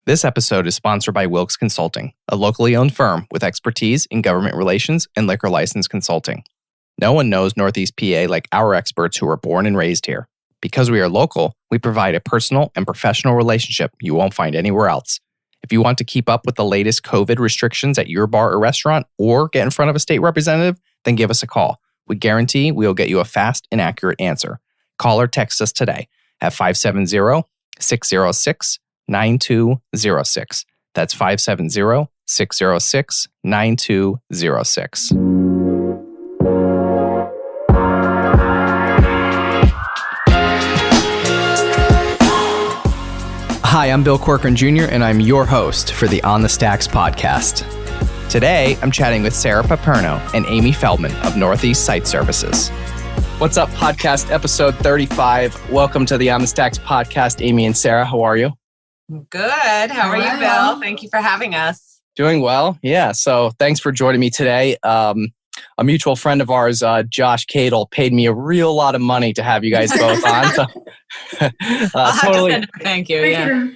This episode is sponsored by Wilkes Consulting, a locally owned firm with expertise in government relations and liquor license consulting. No one knows Northeast PA like our experts who were born and raised here. Because we are local, we provide a personal and professional relationship you won't find anywhere else. If you want to keep up with the latest COVID restrictions at your bar or restaurant or get in front of a state representative, then give us a call. We guarantee we will get you a fast and accurate answer. Call or text us today at 570-606-9206. That's 570-606-9206. Hi, I'm Bill Corcoran Jr., and I'm your host for the On the Stacks podcast. Today, I'm chatting with Sara Peperno and Amy Feldman of Northeast Site Services. What's up, podcast episode 35. Welcome to the On the Stacks podcast, Amy and Sara. How are you? Good. How are you, Bill? Thank you for having us. Doing well. Yeah. So thanks for joining me today. A mutual friend of ours, Josh Cadle, paid me a real lot of money to have you guys both on. So, I'll have to send a thank you. We can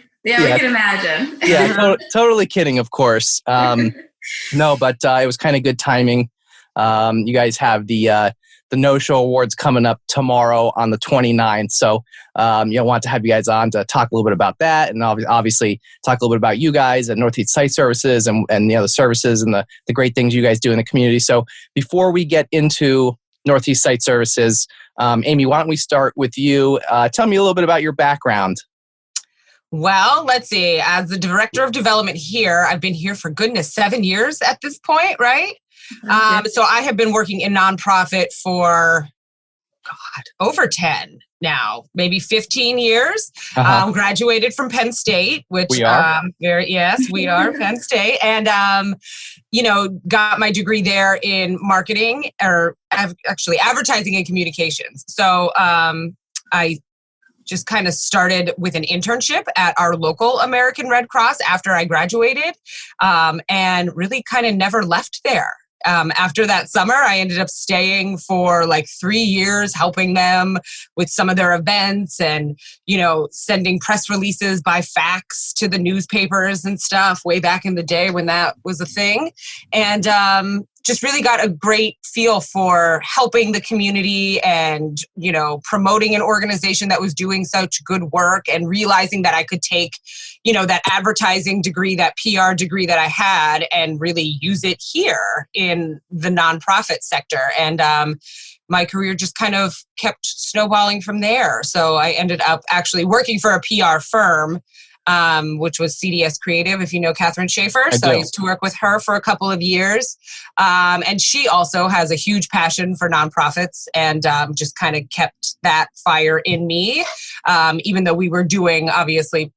imagine. Yeah, totally kidding, of course. No, but it was kind of good timing. You guys have the No-Show Awards coming up tomorrow on the 29th. So, want to have you guys on to talk a little bit about that, and obviously talk a little bit about you guys at Northeast Site Services and the other services and the great things you guys do in the community. So, before we get into Northeast Site Services, Amy, why don't we start with you? Tell me a little bit about your background. Well, let's see. As the director of development here, I've been here for goodness 7 years at this point, right? So I have been working in nonprofit for, over 10 now, maybe 15 years. Graduated from Penn State, which we are. Yes, we are Penn State. And, got my degree there in marketing, or actually advertising and communications. So I just kind of started with an internship at our local American Red Cross after I graduated, and really kind of never left there. After that summer, I ended up staying for like 3 years, helping them with some of their events and, sending press releases by fax to the newspapers and stuff way back in the day when that was a thing. And just really got a great feel for helping the community and, promoting an organization that was doing such good work, and realizing that I could take, that advertising degree, that PR degree that I had, and really use it here in the nonprofit sector. And my career just kind of kept snowballing from there. So I ended up actually working for a PR firm, which was CDS Creative, if you know Catherine Schaefer. I used to work with her for a couple of years. And she also has a huge passion for nonprofits, and just kind of kept that fire in me. Even though we were doing, obviously,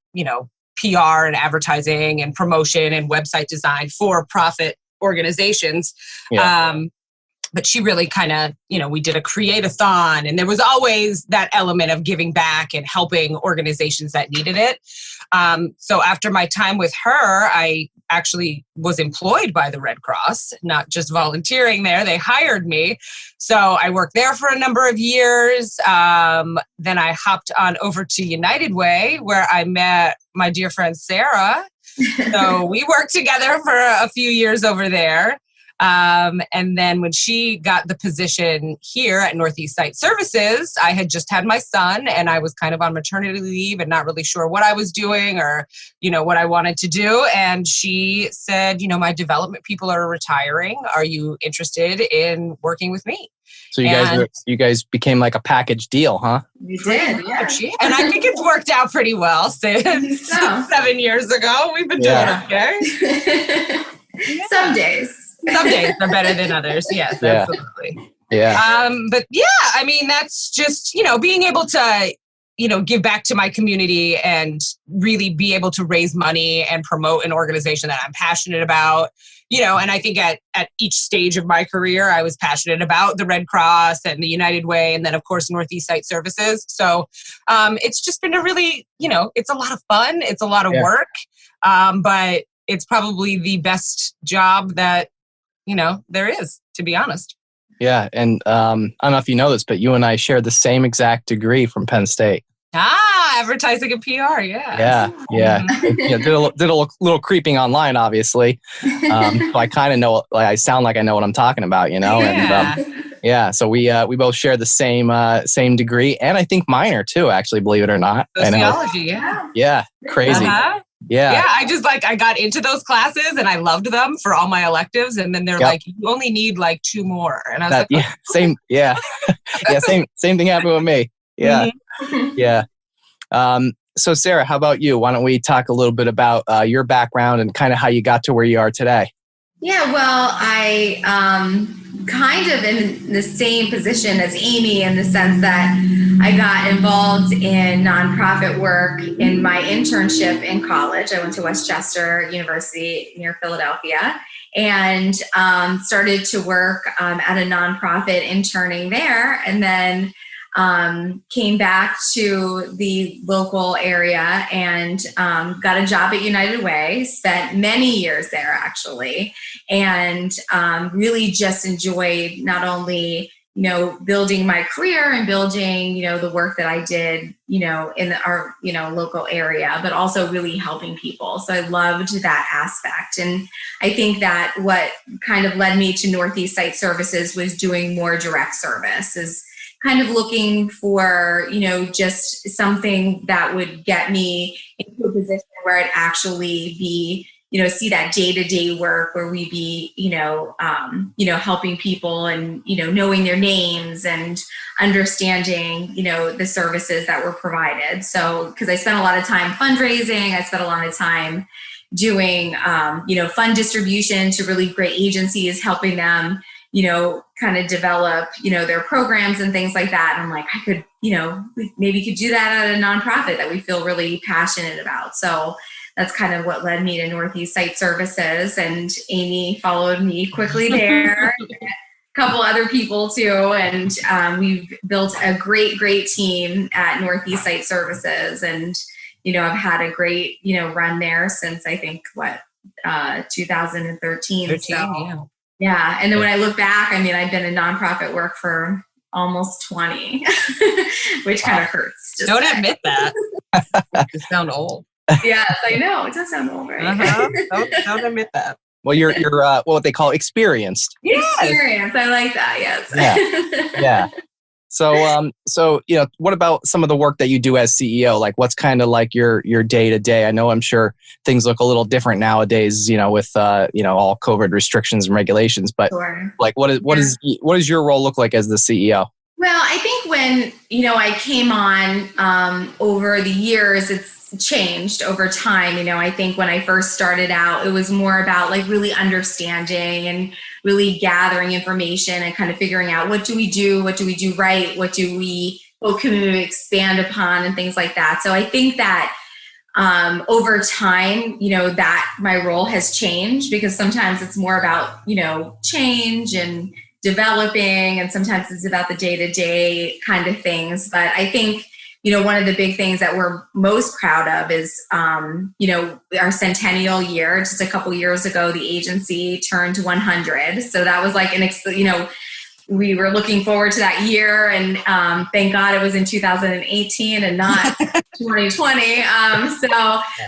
PR and advertising and promotion and website design for profit organizations. Yeah. But she really kind of, we did a create-a-thon, and there was always that element of giving back and helping organizations that needed it. So after my time with her, I actually was employed by the Red Cross, not just volunteering there. They hired me. So I worked there for a number of years. Then I hopped on over to United Way, where I met my dear friend Sara. So we worked together for a few years over there. And then when she got the position here at Northeast Site Services, I had just had my son, and I was kind of on maternity leave and not really sure what I was doing or, what I wanted to do. And she said, my development people are retiring. Are you interested in working with me? So you guys became like a package deal, huh? We did, yeah. And I think it's worked out pretty well since 7 years ago. We've been doing okay. Some days. Some days are better than others. Yes, absolutely. Yeah. But yeah, I mean, that's just, being able to, give back to my community and really be able to raise money and promote an organization that I'm passionate about, and I think at each stage of my career, I was passionate about the Red Cross and the United Way, and then of course, Northeast Site Services. So it's just been a really, it's a lot of fun. It's a lot of work, but it's probably the best job that, there is, to be honest. Yeah. And I don't know if you know this, but you and I shared the same exact degree from Penn State. Advertising and PR. Yeah. Yeah. Did a little creeping online, obviously. So I kind of know, like, I sound like I know what I'm talking about, Yeah. And so we both share the same degree, and I think minor too, actually, believe it or not. Sociology. Yeah. Yeah. Crazy. Uh-huh. Yeah, I got into those classes and I loved them for all my electives. And then they're like, you only need like 2 more. And I was same. Yeah. Yeah. Same thing happened with me. Yeah. Mm-hmm. Yeah. So Sara, how about you? Why don't we talk a little bit about your background and kind of how you got to where you are today? Yeah, well, I kind of in the same position as Amy in the sense that I got involved in nonprofit work in my internship in college. I went to Westchester University near Philadelphia and started to work at a nonprofit interning there, and then came back to the local area and got a job at United Way, spent many years there actually, and really just enjoyed not only, building my career and building, the work that I did, in our, local area, but also really helping people. So I loved that aspect. And I think that what kind of led me to Northeast Site Services was doing more direct service, is kind of looking for, just something that would get me into a position where I'd actually be, see that day-to-day work where we be, helping people and, knowing their names and understanding, the services that were provided. So, because I spent a lot of time fundraising, I spent a lot of time doing, fund distribution to really great agencies, helping them, kind of develop, their programs and things like that. And I'm like, I could, maybe could do that at a nonprofit that we feel really passionate about. So that's kind of what led me to Northeast Site Services, and Amy followed me quickly there. A couple other people too. And we've built a great team at Northeast Site Services. And, I've had a great, run there since I think 2013. Yeah. And then when I look back, I've been in nonprofit work for almost 20, which kind of hurts. Don't admit that. You sound old. Yes, I know. It does sound old, right? Don't admit that. Well, you're what they call experienced. Yes. Experience. I like that. Yes. Yeah. So, what about some of the work that you do as CEO? Like, what's kind of like your day to day? I know I'm sure things look a little different nowadays, with all COVID restrictions and regulations. But sure. Like, what does your role look like as the CEO? Well, I think when I came on over the years, it's changed over time. I think when I first started out, it was more about like really understanding and really gathering information and kind of figuring out what do we do right, what can we expand upon and things like that. So I think that over time, that my role has changed, because sometimes it's more about, change and developing, and sometimes it's about the day-to-day kind of things. But I think, one of the big things that we're most proud of is, our centennial year. Just a couple years ago, the agency turned 100. So that was like we were looking forward to that year, and thank God it was in 2018 and not 2020.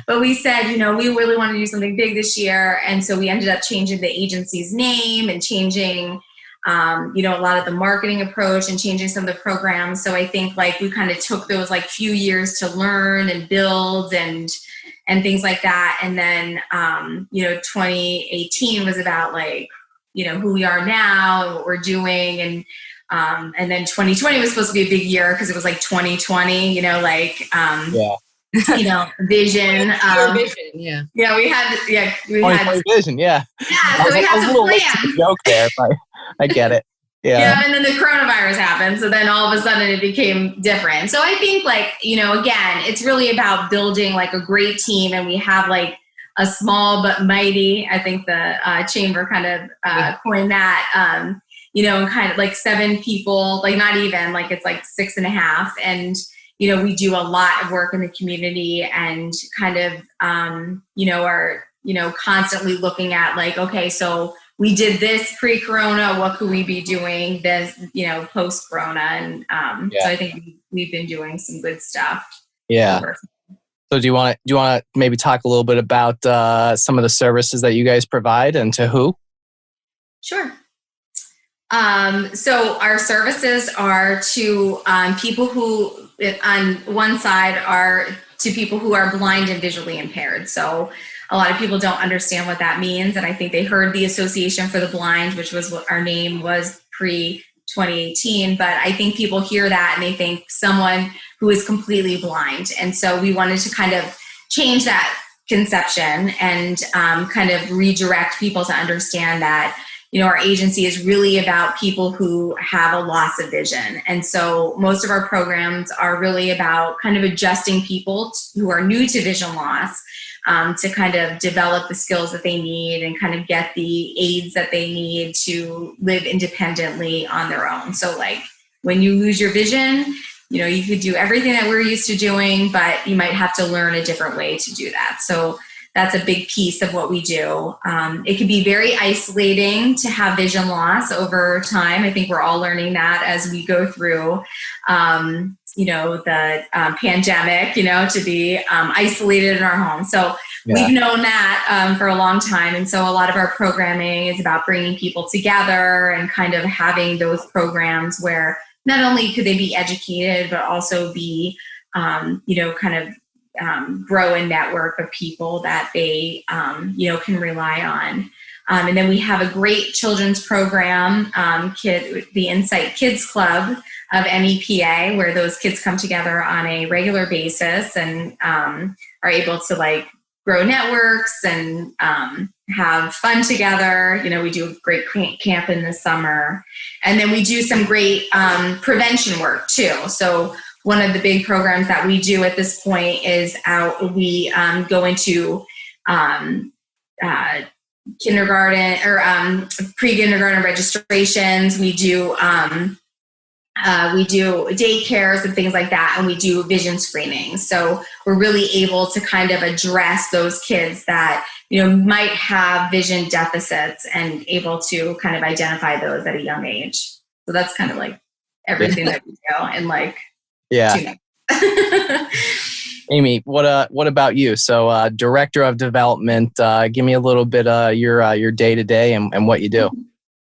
But we said, we really want to do something big this year. And so we ended up changing the agency's name and changing a lot of the marketing approach and changing some of the programs. So I think like we kind of took those like few years to learn and build and things like that. And then, 2018 was about like, who we are now and what we're doing. And then 2020 was supposed to be a big year because it was like 2020, vision. Yeah. Yeah, we had vision. Yeah. Yeah. So we had some plans. Joke there, but I get it. Yeah. And then the coronavirus happened. So then all of a sudden it became different. So I think again, it's really about building like a great team, and we have like a small but mighty, I think the chamber kind of coined that, kind of like 7 people, like not even, like it's like 6.5. And, we do a lot of work in the community and kind of, are, constantly looking at like, okay, so we did this pre-corona, what could we be doing this, post-corona? And so I think we've been doing some good stuff. Yeah. So do you want to maybe talk a little bit about some of the services that you guys provide and to who? Sure. So our services are to people who, on one side, are to people who are blind and visually impaired. So a lot of people don't understand what that means. And I think they heard the Association for the Blind, which was what our name was pre-2018. But I think people hear that and they think someone who is completely blind. And so we wanted to kind of change that conception and kind of redirect people to understand that, our agency is really about people who have a loss of vision. And so most of our programs are really about kind of adjusting people who are new to vision loss to kind of develop the skills that they need and kind of get the aids that they need to live independently on their own. So like when you lose your vision, you could do everything that we're used to doing, but you might have to learn a different way to do that. So that's a big piece of what we do. It can be very isolating to have vision loss over time. I think we're all learning that as we go through, the pandemic, to be isolated in our home. So we've known that for a long time. And so a lot of our programming is about bringing people together and kind of having those programs where not only could they be educated, but also be, grow a network of people that they, can rely on. And then we have a great children's program, the Insight Kids Club of MEPA, where those kids come together on a regular basis and are able to grow networks and have fun together. We do a great camp in the summer. And then we do some great prevention work too. So one of the big programs that we do at this point is we go into kindergarten or pre-kindergarten registrations. We do daycares and things like that, and we do vision screenings. So we're really able to kind of address those kids that might have vision deficits and able to kind of identify those at a young age. So that's kind of like everything that we do and Yeah. Amy, what about you? So, director of development, give me a little bit your day-to-day and what you do.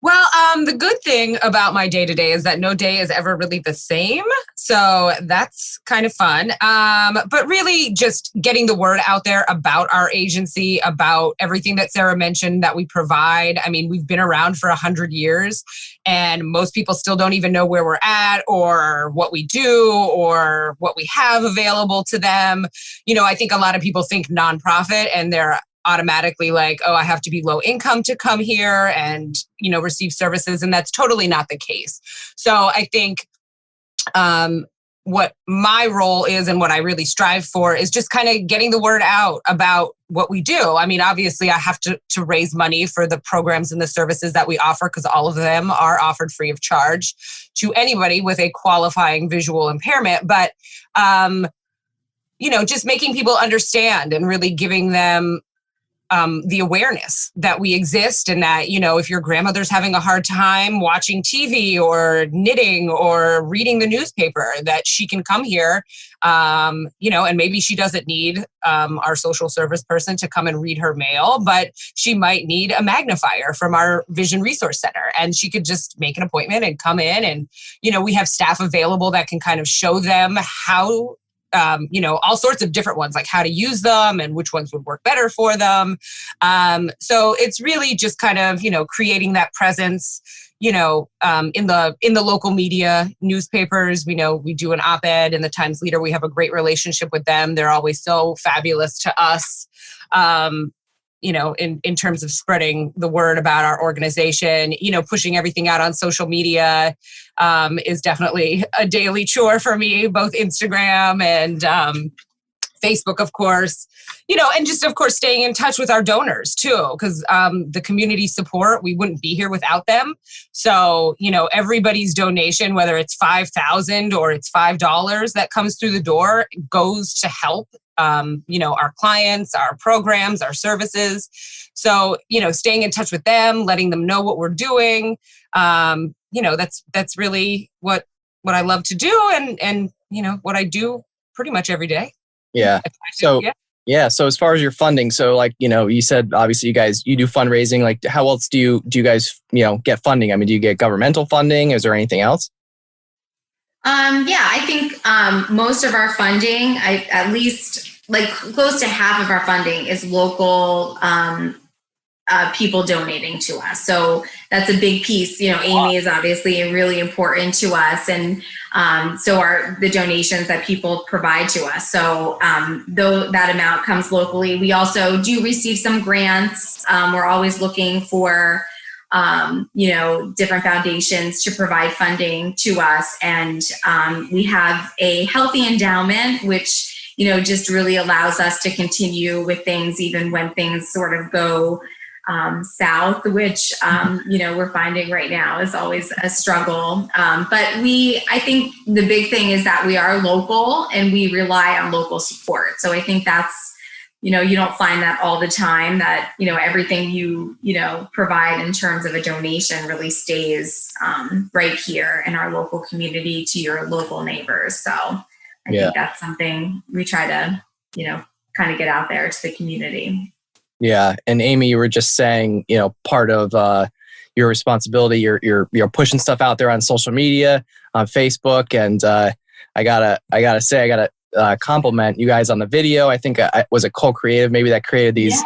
Well, the good thing about my day-to-day is that no day is ever really the same. So that's kind of fun. But really just getting the word out there about our agency, about everything that Sara mentioned that we provide. I mean, we've been around for 100 years and most people still don't even know where we're at or what we do or what we have available to them. I think a lot of people think nonprofit and they're automatically like, oh, I have to be low income to come here and, receive services. And that's totally not the case. So I think what my role is and what I really strive for is just kind of getting the word out about what we do. I mean, obviously I have to raise money for the programs and the services that we offer because all of them are offered free of charge to anybody with a qualifying visual impairment. But, just making people understand and really giving them the awareness that we exist and that, if your grandmother's having a hard time watching TV or knitting or reading the newspaper, that she can come here, and maybe she doesn't need our social service person to come and read her mail, but she might need a magnifier from our Vision Resource Center. And she could just make an appointment and come in and, we have staff available that can kind of show them how all sorts of different ones, like how to use them and which ones would work better for them. So it's really just kind of, creating that presence, in the local media, newspapers. We do an op-ed in the Times Leader. We have a great relationship with them. They're always so fabulous to us. In terms of spreading the word about our organization, pushing everything out on social media is definitely a daily chore for me, both Instagram and Facebook, of course, and just, of course, staying in touch with our donors, too, because the community support, we wouldn't be here without them. So, everybody's donation, whether it's $5,000 or it's $5 that comes through the door, goes to help our clients, our programs, our services. So, staying in touch with them, letting them know what we're doing. That's really what I love to do and what I do pretty much every day. Yeah. So as far as your funding, so you said obviously you do fundraising. Like, how else do you guys get funding? I mean, do you get governmental funding? Is there anything else? I think most of our funding, at least like close to half of our funding is local people donating to us. So that's a big piece. Amy is obviously really important to us, and so are the donations that people provide to us. So though that amount comes locally, we also do receive some grants. We're always looking for different foundations to provide funding to us. And we have a healthy endowment, which, just really allows us to continue with things even when things sort of go south, which, we're finding right now is always a struggle. But I think the big thing is that we are local and we rely on local support. So I think that's, you don't find that all the time, that, everything you provide in terms of a donation really stays right here in our local community to your local neighbors. So I think that's something we try to, kind of get out there to the community. Yeah. And Amy, you were just saying, part of your responsibility, you're pushing stuff out there on social media, on Facebook. And I gotta say, I gotta compliment you guys on the video. I think was it co-creative maybe that created these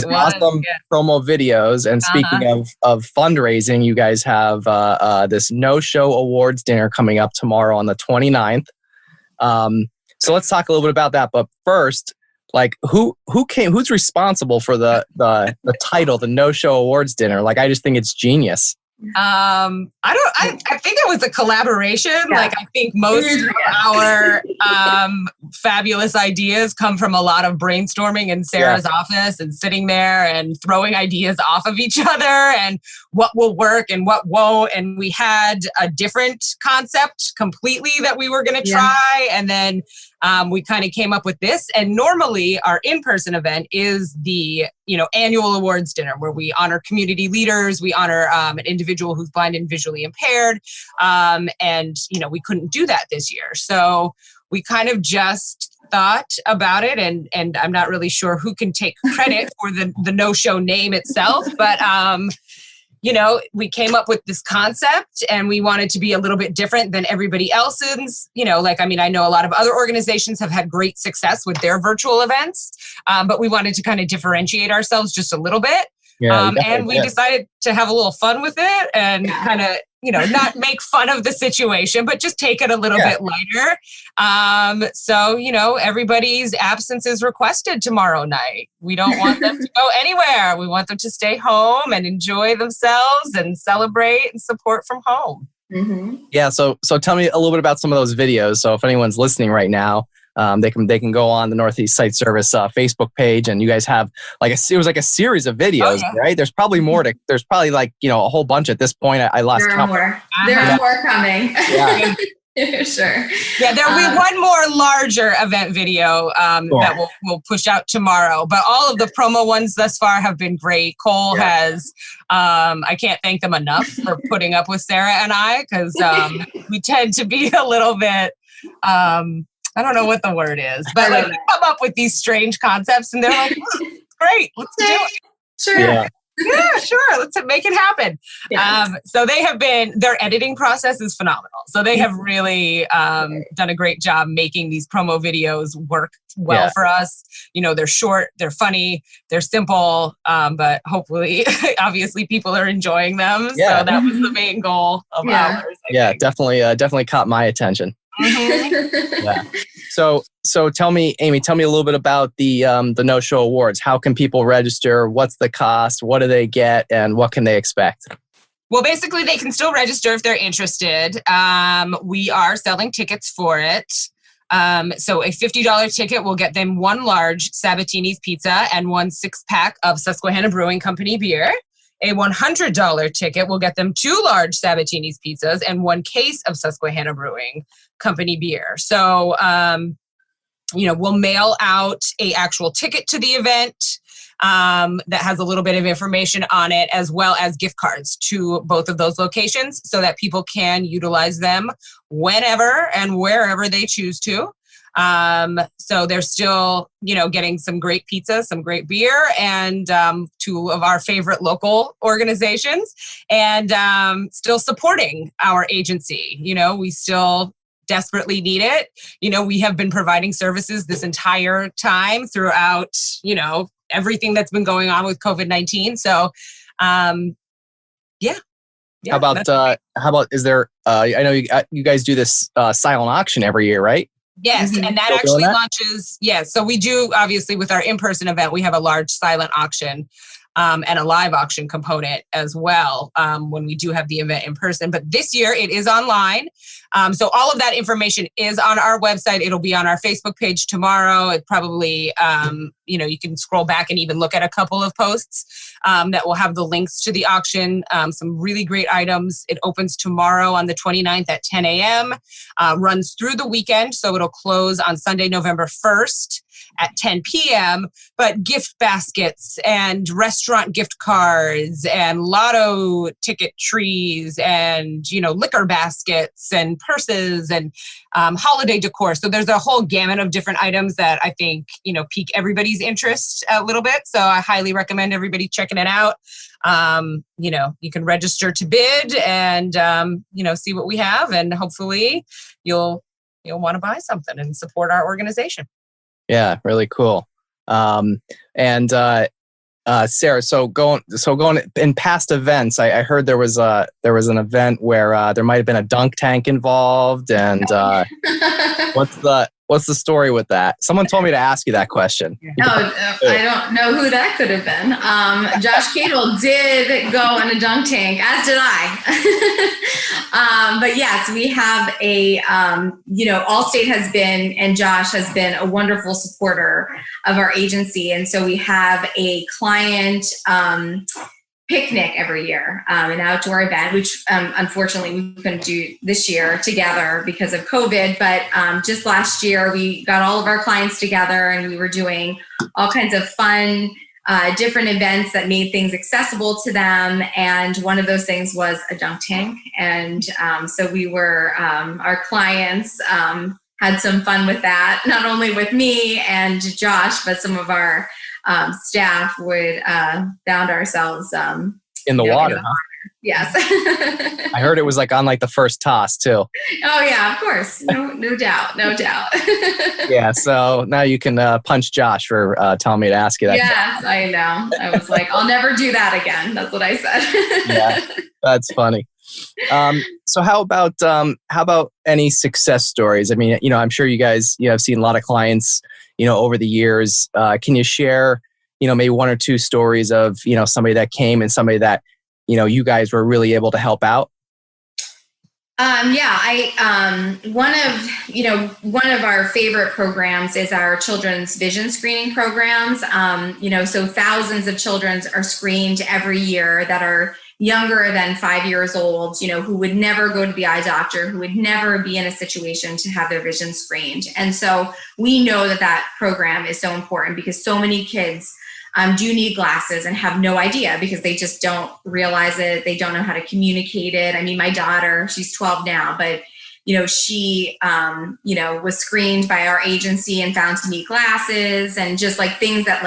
awesome promo videos. And speaking of fundraising, you guys have this no-show awards dinner coming up tomorrow on the 29th. So let's talk a little bit about that. But first, who's responsible for the title, the no-show awards dinner? I just think it's genius. I think it was a collaboration. Yeah. I think most of our fabulous ideas come from a lot of brainstorming in Sarah's office and sitting there and throwing ideas off of each other and what will work and what won't. And we had a different concept completely that we were going to try. And then we kind of came up with this. And normally our in-person event is the annual awards dinner where we honor community leaders. We honor an individual who's blind and visually impaired. And we couldn't do that this year. So we kind of just thought about it, and I'm not really sure who can take credit for the no-show name itself, but we came up with this concept and we wanted to be a little bit different than everybody else's. I know a lot of other organizations have had great success with their virtual events, but we wanted to kind of differentiate ourselves just a little bit. And we decided to have a little fun with it and kind of, not make fun of the situation, but just take it a little bit lighter. So, everybody's absence is requested tomorrow night. We don't want them to go anywhere. We want them to stay home and enjoy themselves and celebrate and support from home. Mm-hmm. Yeah. So tell me a little bit about some of those videos. So if anyone's listening right now, they can go on the Northeast Sight Service Facebook page, and you guys have it was a series of videos, right? There's probably more there's probably a whole bunch at this point. I lost count. There are more coming. Yeah. Sure. Yeah, there will be one more larger event video that we'll push out tomorrow. But all of the promo ones thus far have been great. Cole has, I can't thank them enough for putting up with Sara and I, because we tend to be a little bit, I don't know what the word is, but we come up with these strange concepts and they're like, great, let's do it. Sure. Yeah, sure. Let's make it happen. Yes. So their editing process is phenomenal. So they have really done a great job making these promo videos work well for us. They're short, they're funny, they're simple, but hopefully, obviously people are enjoying them. Yeah. So that was the main goal of ours. I think. Definitely caught my attention. Mm-hmm. Yeah. So tell me, Amy, a little bit about the no-show awards. How can people register? What's the cost? What do they get? And what can they expect? Well, basically, they can still register if they're interested. We are selling tickets for it. So a $50 ticket will get them one large Sabatini's pizza and one 6-pack of Susquehanna Brewing Company beer. A $100 ticket will get them 2 large Sabatini's pizzas and 1 case of Susquehanna Brewing Company beer. So we'll mail out a actual ticket to the event that has a little bit of information on it, as well as gift cards to both of those locations so that people can utilize them whenever and wherever they choose to. So they're still, getting some great pizza, some great beer, and two of our favorite local organizations, and still supporting our agency. We still desperately need it. We have been providing services this entire time throughout, everything that's been going on with COVID-19. So, yeah. How about, is there, I know you guys do this silent auction every year, right? Yes, and that actually launches, yes. So we do, obviously, with our in-person event, we have a large silent auction and a live auction component as well when we do have the event in person. But this year it is online. So all of that information is on our website. It'll be on our Facebook page tomorrow. It probably, you can scroll back and even look at a couple of posts that will have the links to the auction. Some really great items. It opens tomorrow on the 29th at 10 a.m., runs through the weekend. So it'll close on Sunday, November 1st at 10 p.m. But gift baskets and restaurant gift cards and lotto ticket trees and, liquor baskets and purses and holiday decor. So there's a whole gamut of different items that I think, pique everybody's interest a little bit. So I highly recommend everybody checking it out. You can register to bid and, see what we have, and hopefully you'll want to buy something and support our organization. Yeah, really cool. Sara, so going in past events, I heard there was an event where there might have been a dunk tank involved, and what's the story with that? Someone told me to ask you that question. I don't know who that could have been. Josh Cadwell did go in a dunk tank, as did I. But yes, we have Allstate has been, and Josh has been, a wonderful supporter of our agency. And so we have a client picnic every year, an outdoor event, which unfortunately we couldn't do this year together because of COVID. But just last year, we got all of our clients together and we were doing all kinds of fun, different events that made things accessible to them. And one of those things was a dunk tank. And so we were, our clients had some fun with that, not only with me and Josh, but some of our staff would found ourselves in the water. Huh? Yes. I heard it was on the first toss too. Oh yeah, of course. No doubt. Yeah. So now you can punch Josh for telling me to ask you that. Yes, I know. I was like, I'll never do that again. That's what I said. Yeah, that's funny. So how about any success stories? I mean, I'm sure you guys, have seen a lot of clients, over the years. Can you share, maybe one or two stories of, somebody that came and somebody that, you guys were really able to help out? One of our favorite programs is our children's vision screening programs. So thousands of children are screened every year that are younger than 5 years old, who would never go to the eye doctor, who would never be in a situation to have their vision screened. And so we know that program is so important because so many kids do need glasses and have no idea because they just don't realize it. They don't know how to communicate it. I mean, my daughter, she's 12 now, but she, was screened by our agency and found to need glasses and just things that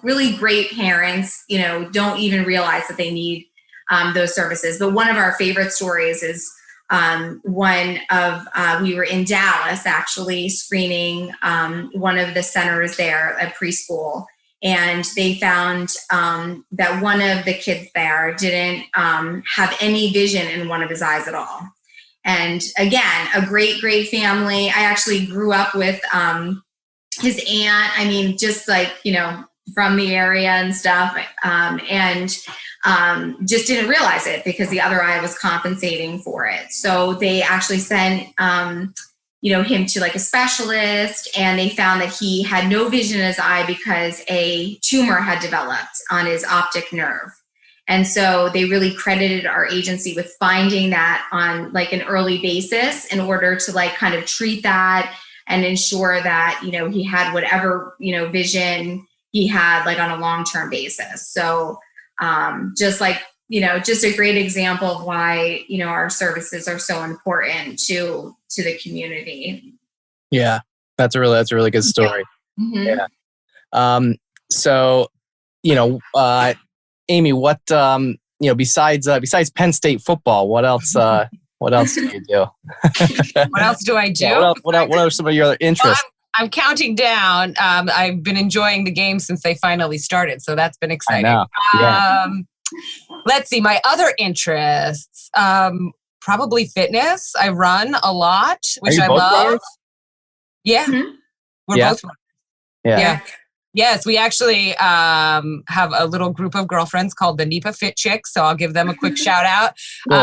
really great parents, don't even realize that they need those services. But one of our favorite stories is we were in Dallas actually screening one of the centers there at preschool. And they found that one of the kids there didn't have any vision in one of his eyes at all. And again, a great, great family. I actually grew up with his aunt. I mean, just from the area and stuff. Just didn't realize it because the other eye was compensating for it. So they actually sent him to a specialist, and they found that he had no vision in his eye because a tumor had developed on his optic nerve. And so they really credited our agency with finding that on an early basis in order to kind of treat that and ensure that, he had whatever, vision he had like on a long-term basis. So just a great example of why, our services are so important to the community. Yeah, that's a really good story. Mm-hmm. Yeah. So, Amy, what, besides Penn State football, what else do you do? What else do I do? Yeah, what are some of your other interests? I'm counting down. I've been enjoying the game since they finally started, so that's been exciting. I know. Yeah. Let's see, my other interests, probably fitness. I run a lot, which I love. Runners? Yeah. Mm-hmm. We're both runners. Yeah. Yes, we actually have a little group of girlfriends called the NEPA Fit Chicks. So I'll give them a quick shout out. Cool.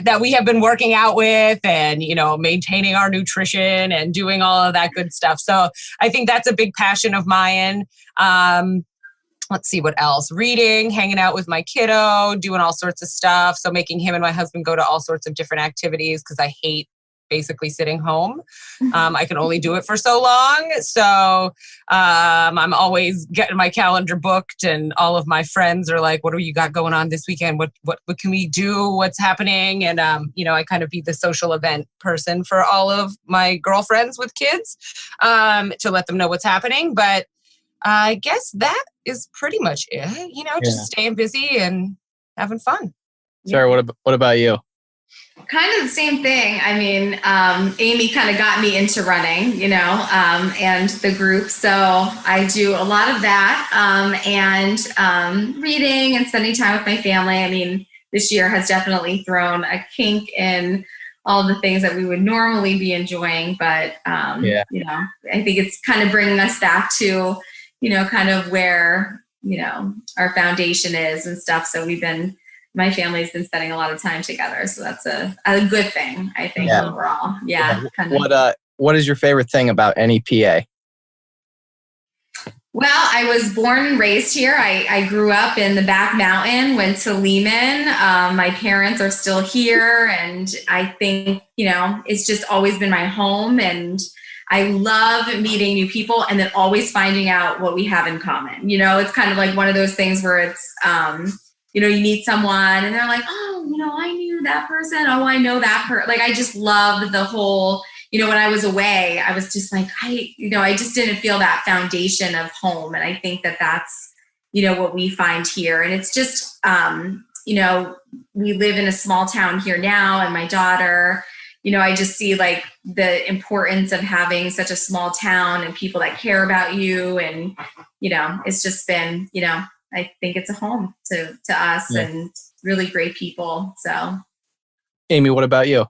That we have been working out with and, maintaining our nutrition and doing all of that good stuff. So I think that's a big passion of mine. Let's see what else. Reading, hanging out with my kiddo, doing all sorts of stuff. So making him and my husband go to all sorts of different activities because I hate basically sitting home. I can only do it for so long. So I'm always getting my calendar booked and all of my friends are like, what do you got going on this weekend? What can we do? What's happening? And, I kind of be the social event person for all of my girlfriends with kids to let them know what's happening. But I guess that is pretty much it, just staying busy and having fun. Sarah, what about you? Kind of the same thing. I mean, Amy kind of got me into running, and the group. So I do a lot of that and reading and spending time with my family. I mean, this year has definitely thrown a kink in all the things that we would normally be enjoying. But, I think it's kind of bringing us back to, kind of where, our foundation is and stuff. So my family's been spending a lot of time together. So that's a good thing, I think, overall. Yeah. What is your favorite thing about NEPA? Well, I was born and raised here. I grew up in the back mountain, went to Lehman. My parents are still here. And I think, it's just always been my home. And I love meeting new people and then always finding out what we have in common. It's kind of like one of those things where it's, you meet someone and they're like, oh, I knew that person. Oh, I know that person. Like, I just loved the whole, when I was away, I was just like, I just didn't feel that foundation of home. And I think that that's, what we find here. And it's just, we live in a small town here now. And my daughter, I just see like the importance of having such a small town and people that care about you. And, it's just been, I think it's a home to us and really great people. So, Amy, what about you?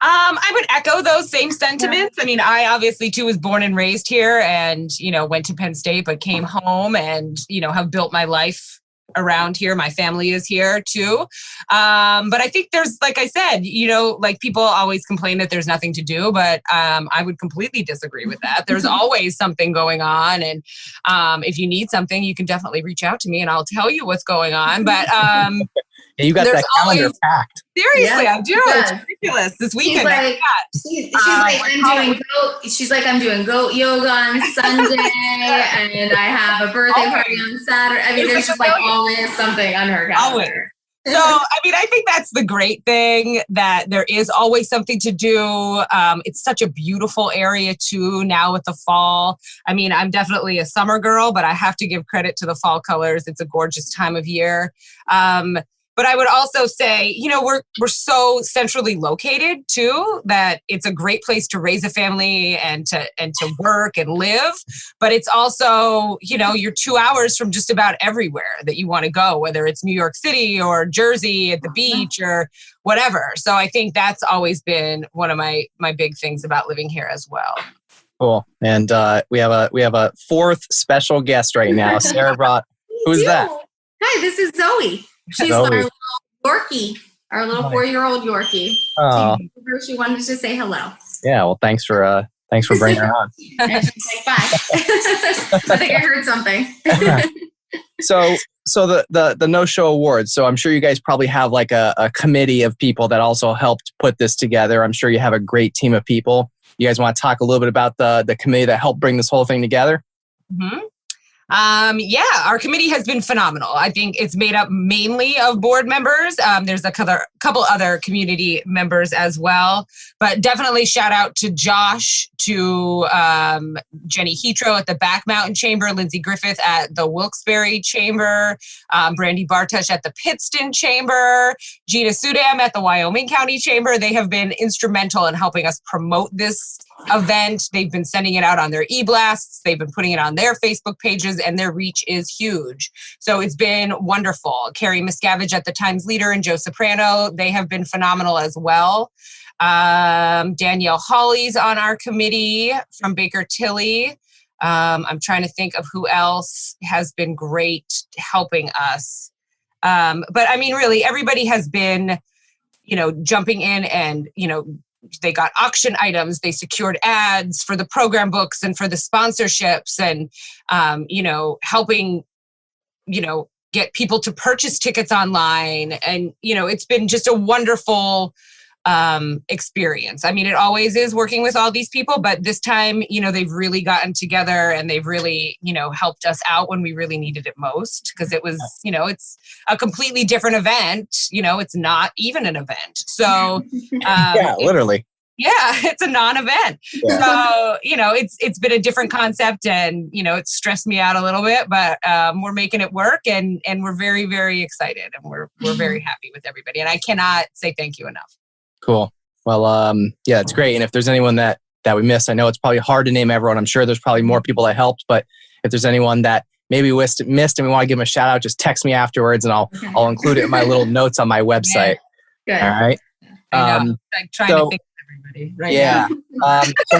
I would echo those same sentiments. I mean, I obviously too was born and raised here and, went to Penn State, but came home and, have built my life around here. My family is here too. But I think there's, like I said, like people always complain that there's nothing to do, but I would completely disagree with that. There's always something going on. And if you need something, you can definitely reach out to me and I'll tell you what's going on. But you got that calendar packed. Seriously, I do. It's ridiculous. This weekend, she's like, I'm doing goat yoga on Sunday and I have a birthday party on Saturday. I mean, there's just like always something on her calendar. So, I mean, I think that's the great thing, that there is always something to do. It's such a beautiful area too now with the fall. I mean, I'm definitely a summer girl, but I have to give credit to the fall colors. It's a gorgeous time of year. But I would also say, we're so centrally located too, that it's a great place to raise a family and to work and live. But it's also, you're 2 hours from just about everywhere that you want to go, whether it's New York City or Jersey at the beach or whatever. So I think that's always been one of my big things about living here as well. Cool. And we have a fourth special guest right now. Sarah brought, who's that? Hi, this is Zoe. She's our little Yorkie, our little 4-year-old Yorkie. Oh. She wanted to say hello. Yeah, well, thanks for bringing her on. And she's like, bye. I think I heard something. So the No Show Awards. So I'm sure you guys probably have like a committee of people that also helped put this together. I'm sure you have a great team of people. you guys want to talk a little bit about the committee that helped bring this whole thing together? Mm-hmm. Yeah, our committee has been phenomenal. I think it's made up mainly of board members. There's a couple other community members as well, but definitely shout out to Josh, to Jenny Hetro at the Back Mountain Chamber, Lindsay Griffith at the Wilkes-Barre Chamber, Brandy Bartush at the Pittston Chamber, Gina Sudam at the Wyoming County Chamber. They have been instrumental in helping us promote this event. They've been sending it out on their e-blasts. They've been putting it on their Facebook pages, and their reach is huge. So it's been wonderful. Carrie Miscavige at the Times Leader and Joe Soprano, they have been phenomenal as well. Danielle Hawley's on our committee from Baker Tilly. I'm trying to think of who else has been great helping us. But I mean, really, everybody has been, jumping in and, they got auction items, they secured ads for the program books and for the sponsorships and, helping, get people to purchase tickets online. And, it's been just a wonderful experience. I mean, it always is working with all these people, but this time, they've really gotten together and they've really, helped us out when we really needed it most, because it was, it's a completely different event. It's not even an event. So, yeah, literally. It's a non-event. Yeah. So, it's been a different concept and, it's stressed me out a little bit, but we're making it work and we're very, very excited and we're very happy with everybody. And I cannot say thank you enough. Cool. Well, yeah, it's great. And if there's anyone that we missed, I know it's probably hard to name everyone. I'm sure there's probably more people that helped, but if there's anyone that maybe missed and we want to give them a shout out, just text me afterwards and I'll include it in my little notes on my website. Good. All right. Like trying to think of everybody right now. So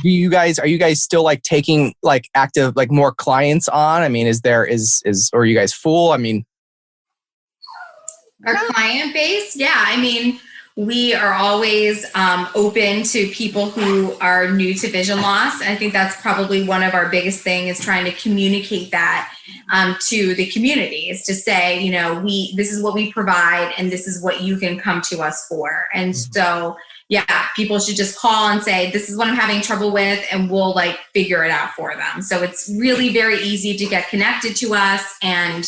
are you guys still like taking like active, like more clients on? I mean, or are you guys full? I mean, our client base. Yeah. I mean, we are always open to people who are new to vision loss. And I think that's probably one of our biggest things, is trying to communicate that to the community, is to say, this is what we provide and this is what you can come to us for. And so, yeah, people should just call and say, this is what I'm having trouble with, and we'll like figure it out for them. So it's really very easy to get connected to us and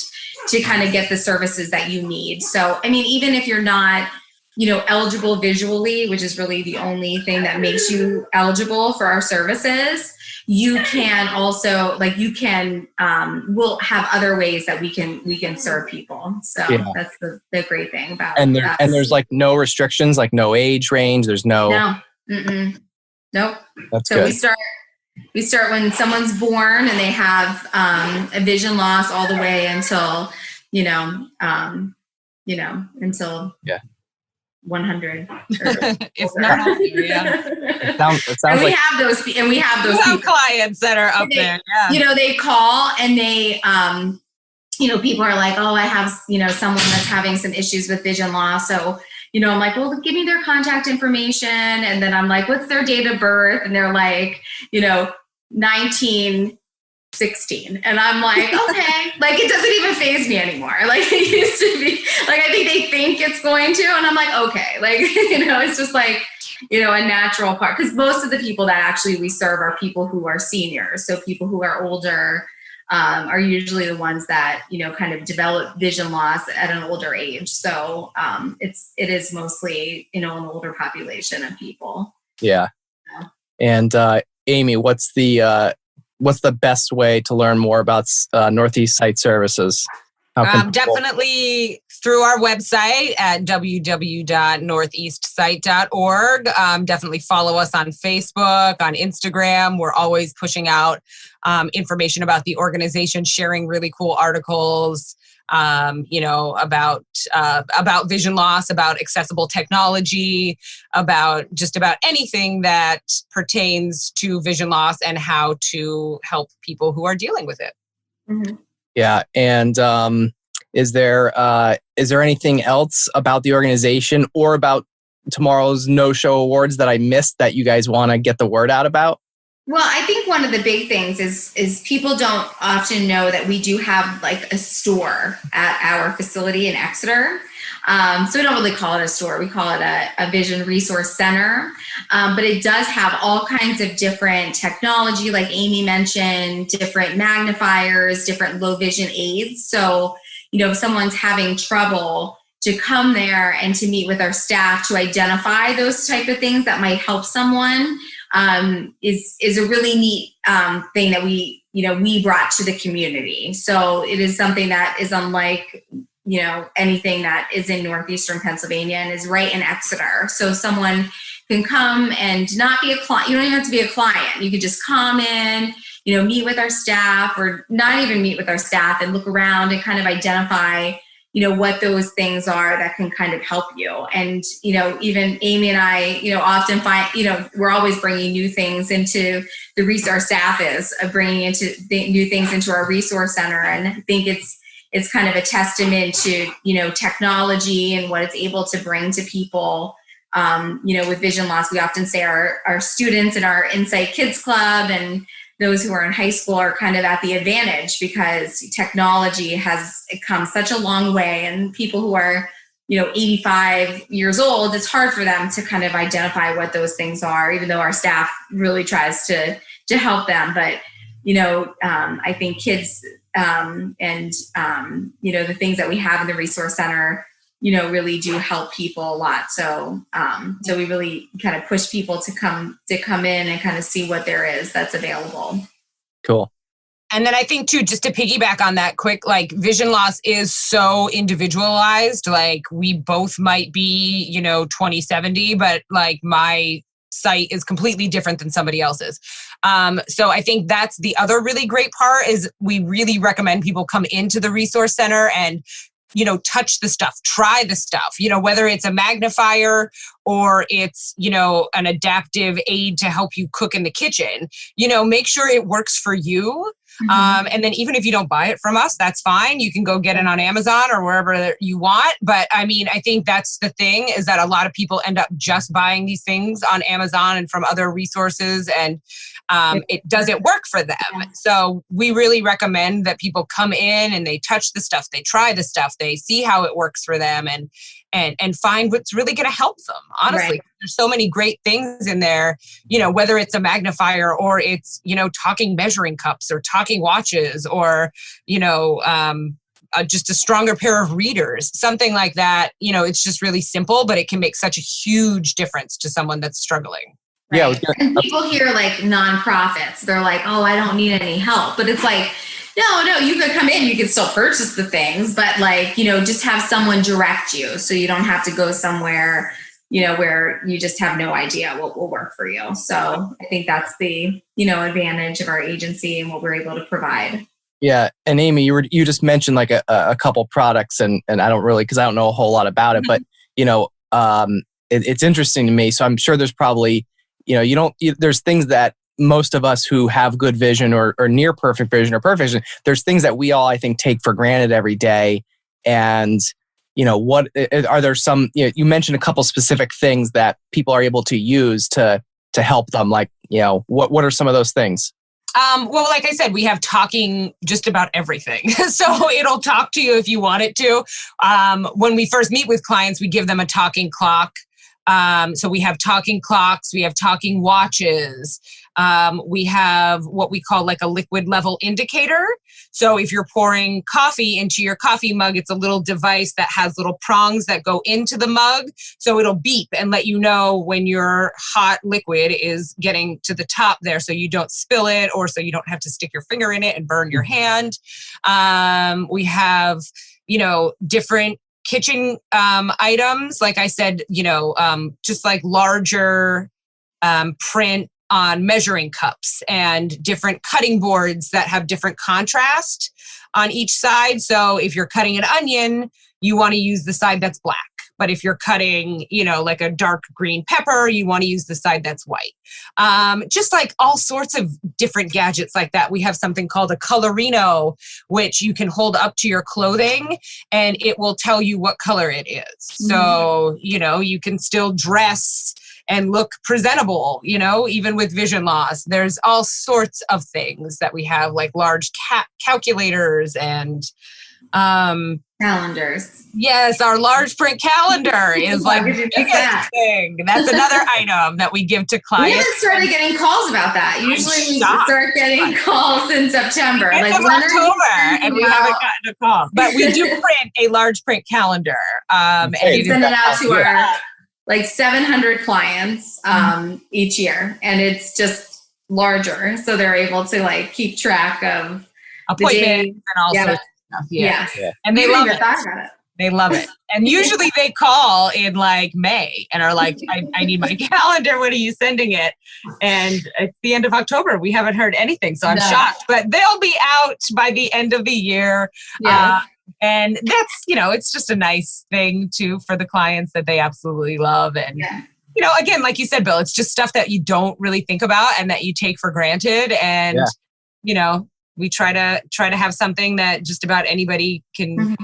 to kind of get the services that you need. So, I mean, even if you're not eligible visually, which is really the only thing that makes you eligible for our services, you can also we'll have other ways that we can serve people. So that's the great thing about and there's like no restrictions, like no age range. There's nope. That's so good. we start when someone's born and they have a vision loss all the way until until 100. If not older, yeah. It sounds and we like have those people. Clients that are up there. Yeah. They call and they, people are like, oh, I have, someone that's having some issues with vision loss. So, I'm like, well, give me their contact information. And then I'm like, what's their date of birth? And they're like, 1916. And I'm like, okay, like it doesn't even faze me anymore. Like it used to be, like I think they think it's going to, and I'm like, okay, like, it's just like, a natural part. Because most of the people that actually we serve are people who are seniors. So people who are older are usually the ones that, kind of develop vision loss at an older age. So it is mostly, an older population of people. Yeah. And Amy, what's the best way to learn more about Northeast Site Services? Definitely through our website at www.northeastsite.org. Definitely follow us on Facebook, on Instagram. We're always pushing out information about the organization, sharing really cool articles, about vision loss, about accessible technology, about just about anything that pertains to vision loss and how to help people who are dealing with it. Mm-hmm. Yeah. And is there anything else about the organization or about tomorrow's no-show awards that I missed that you guys want to get the word out about? Well, I think one of the big things is people don't often know that we do have like a store at our facility in Exeter. So we don't really call it a store. We call it a vision resource center. But it does have all kinds of different technology, like Amy mentioned, different magnifiers, different low vision aids. So, if someone's having trouble, to come there and to meet with our staff to identify those type of things that might help someone is a really neat thing that we brought to the community. So it is something that is unlike anything that is in Northeastern Pennsylvania and is right in Exeter. So someone can come and not be a client. You don't even have to be a client. You could just come in, meet with our staff, or not even meet with our staff, and look around and kind of identify what those things are that can kind of help you. And, even Amy and I, often find, we're always bringing new things into the resource. Staff is bringing into new things into our resource center. And I think it's kind of a testament to, technology and what it's able to bring to people. With vision loss, we often say our students in our Insight Kids Club and those who are in high school are kind of at the advantage, because technology has come such a long way, and people who are, 85 years old, it's hard for them to kind of identify what those things are, even though our staff really tries to help them. But, I think kids and the things that we have in the resource center, really do help people a lot. So, we really kind of push people to come in and kind of see what there is that's available. Cool. And then I think too, just to piggyback on that quick, like vision loss is so individualized. Like we both might be, 20/70, but like my sight is completely different than somebody else's. So I think that's the other really great part, is we really recommend people come into the resource center and touch the stuff, try the stuff, whether it's a magnifier or it's, an adaptive aid to help you cook in the kitchen, make sure it works for you. Mm-hmm. And then even if you don't buy it from us, that's fine. You can go get it on Amazon or wherever you want. But I mean, I think that's the thing, is that a lot of people end up just buying these things on Amazon and from other resources, and it doesn't work for them. Yeah. So we really recommend that people come in and they touch the stuff, they try the stuff, they see how it works for them, and find what's really going to help them. Honestly, right. There's so many great things in there, whether it's a magnifier or it's, talking measuring cups or talking watches or, just a stronger pair of readers, something like that. It's just really simple, but it can make such a huge difference to someone that's struggling. Right? Yeah. And people hear like nonprofits, they're like, oh, I don't need any help. But it's like, no, you could come in, you can still purchase the things, but like, just have someone direct you, so you don't have to go somewhere, where you just have no idea what will work for you. So I think that's the, advantage of our agency and what we're able to provide. Yeah. And Amy, you just mentioned like a couple products, and I don't really, because I don't know a whole lot about it, but it's interesting to me. So I'm sure there's probably, there's things that most of us who have good vision or near perfect vision or perfect vision, there's things that we all, I think, take for granted every day. And, what are there some, you mentioned a couple specific things that people are able to use to help them. Like, what are some of those things? Well, like I said, we have talking just about everything. So it'll talk to you if you want it to. When we first meet with clients, we give them a talking clock. So we have talking clocks, we have talking watches. We have what we call like a liquid level indicator. So if you're pouring coffee into your coffee mug, it's a little device that has little prongs that go into the mug. So it'll beep and let you know when your hot liquid is getting to the top there, so you don't spill it, or so you don't have to stick your finger in it and burn your hand. We have, different kitchen items. Like I said, just like larger print on measuring cups and different cutting boards that have different contrast on each side. So if you're cutting an onion, you want to use the side that's black. But if you're cutting, like a dark green pepper, you want to use the side that's white. Just like all sorts of different gadgets like that. We have something called a colorino, which you can hold up to your clothing and it will tell you what color it is. So, you can still dress and look presentable, even with vision loss. There's all sorts of things that we have, like large calculators and Calendars. Yes, our large print calendar is like the biggest thing. That's another item that we give to clients. We haven't started getting calls about that. Usually we start getting calls in September. End of October, and we haven't gotten a call. But we do print a large print calendar. And send it out to our like 700 clients each year. And it's just larger. So they're able to like keep track of appointments and all sorts of stuff. Yeah. And they love it. They love it. And usually they call in like May and are like, I need my calendar. When are you sending it? And it's the end of October. We haven't heard anything. So I'm shocked. But they'll be out by the end of the year. Yes. And that's, it's just a nice thing too for the clients that they absolutely love. And, again, like you said, Bill, it's just stuff that you don't really think about and that you take for granted. And, we try to have something that just about anybody can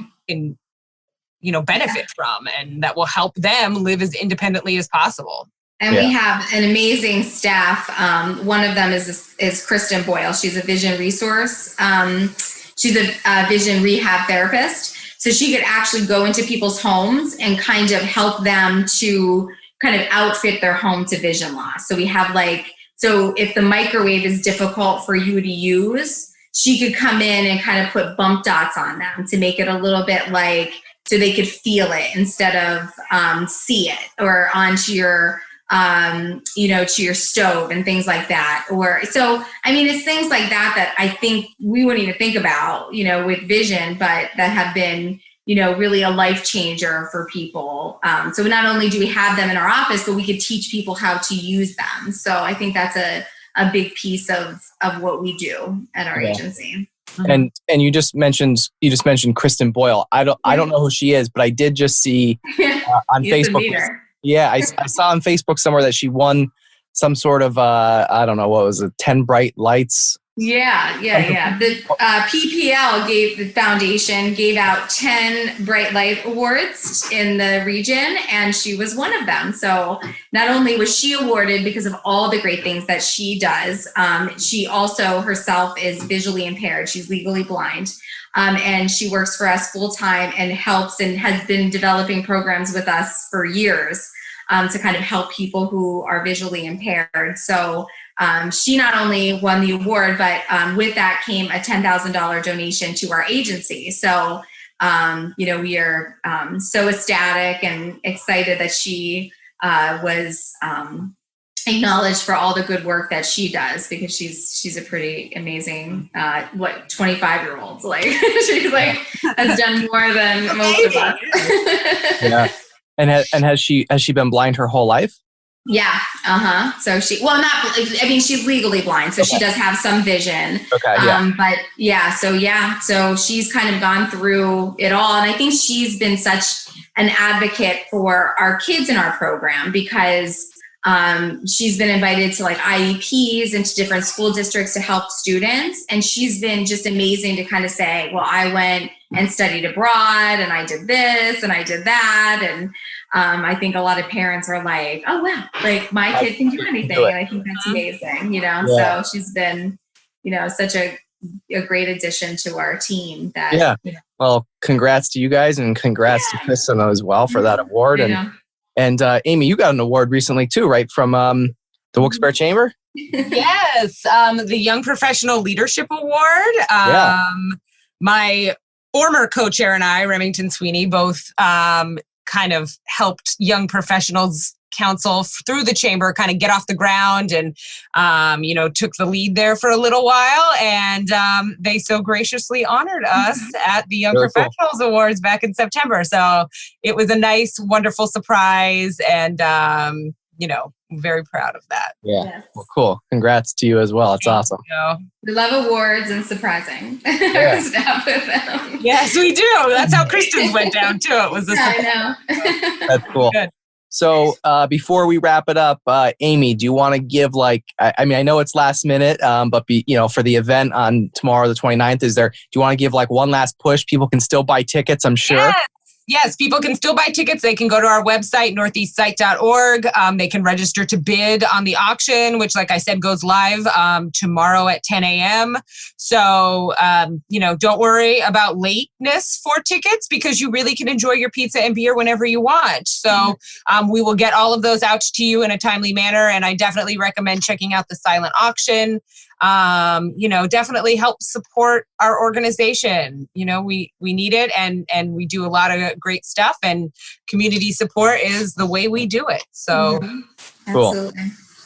benefit from, and that will help them live as independently as possible. And we have an amazing staff. One of them is Kristen Boyle. She's a vision resource. She's a vision rehab therapist. So she could actually go into people's homes and kind of help them to kind of outfit their home to vision loss. So we have so if the microwave is difficult for you to use, she could come in and kind of put bump dots on them to make it a little bit so they could feel it instead of see it, or onto your, to your stove and things like that. It's things like that I think we wouldn't even think about, with vision, but that have been, really a life changer for people. So not only do we have them in our office, but we could teach people how to use them. So I think that's a big piece of what we do at our agency. And you just mentioned Kristen Boyle. I don't know who she is, but I did just see on Facebook. I saw on Facebook somewhere that she won some sort of I don't know, what was it, 10 bright lights. Yeah. The the foundation gave out 10 bright light awards in the region, and she was one of them. So not only was she awarded because of all the great things that she does, she also herself is visually impaired. She's legally blind. And she works for us full time and helps and has been developing programs with us for years to kind of help people who are visually impaired. So she not only won the award, but with that came a $10,000 donation to our agency. So, we are so ecstatic and excited that she was acknowledged for all the good work that she does, because she's a pretty amazing 25-year-old. She's has done more than most of us. Yeah. And has she been blind her whole life? Yeah. So she's legally blind, so she does have some vision. Okay. Yeah. So she's kind of gone through it all. And I think she's been such an advocate for our kids in our program, because she's been invited to IEPs and to different school districts to help students. And she's been just amazing to kind of say, well, I went and studied abroad and I did this and I did that. And I think a lot of parents are like, oh, wow, my kid can do anything. And I think that's amazing, So she's been, such a great addition to our team. Well, congrats to you guys, and congrats to Kristen as well for that award. And Amy, you got an award recently too, right? From the Wilkes-Barre Chamber? Yes. The Young Professional Leadership Award. My former co-chair and I, Remington Sweeney, both kind of helped young professionals council through the chamber kind of get off the ground, and took the lead there for a little while, and they so graciously honored us at the Young Professionals Awards back in September. So it was a nice, wonderful surprise, and very proud of that. Yes. Well, cool. Congrats to you as well. It's awesome. We love awards and surprising our staff with them. Yes, we do. That's how Kristen's went down too. It was I know. That's cool. Good. So before we wrap it up, Amy, do you want to give I know it's last minute, but for the event on tomorrow, the 29th, do you want to give one last push? People can still buy tickets, I'm sure. Yes, people can still buy tickets. They can go to our website, northeastsite.org. They can register to bid on the auction, which, like I said, goes live tomorrow at 10 a.m. So, don't worry about lateness for tickets because you really can enjoy your pizza and beer whenever you want. So we will get all of those out to you in a timely manner. And I definitely recommend checking out the silent auction. Definitely help support our organization. We need it and we do a lot of great stuff, and community support is the way we do it. So Absolutely. Cool.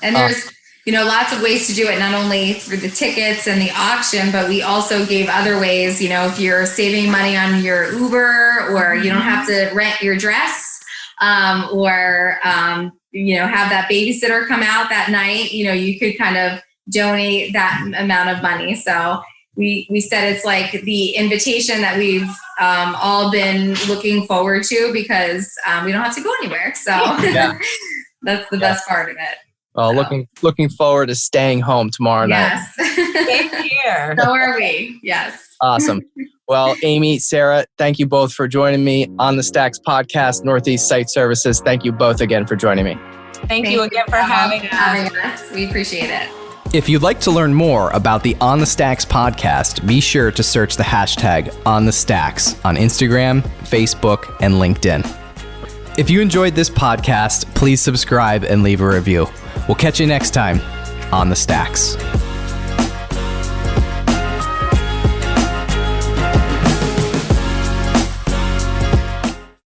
And there's, lots of ways to do it, not only through the tickets and the auction, but we also gave other ways, if you're saving money on your Uber or you don't have to rent your dress, or have that babysitter come out that night, you could kind of donate that amount of money. So we said it's like the invitation that we've all been looking forward to because we don't have to go anywhere. So that's the best part of it. Well, looking forward to staying home tomorrow night. Same here. So are we. Yes. Awesome. Well, Amy, Sara, thank you both for joining me on the Stacks podcast, Northeast Site Services. Thank you both again for joining me. Thank you again for having us. We appreciate it. If you'd like to learn more about the On the Stacks podcast, be sure to search the hashtag #OnTheStacks on Instagram, Facebook, and LinkedIn. If you enjoyed this podcast, please subscribe and leave a review. We'll catch you next time on the Stacks.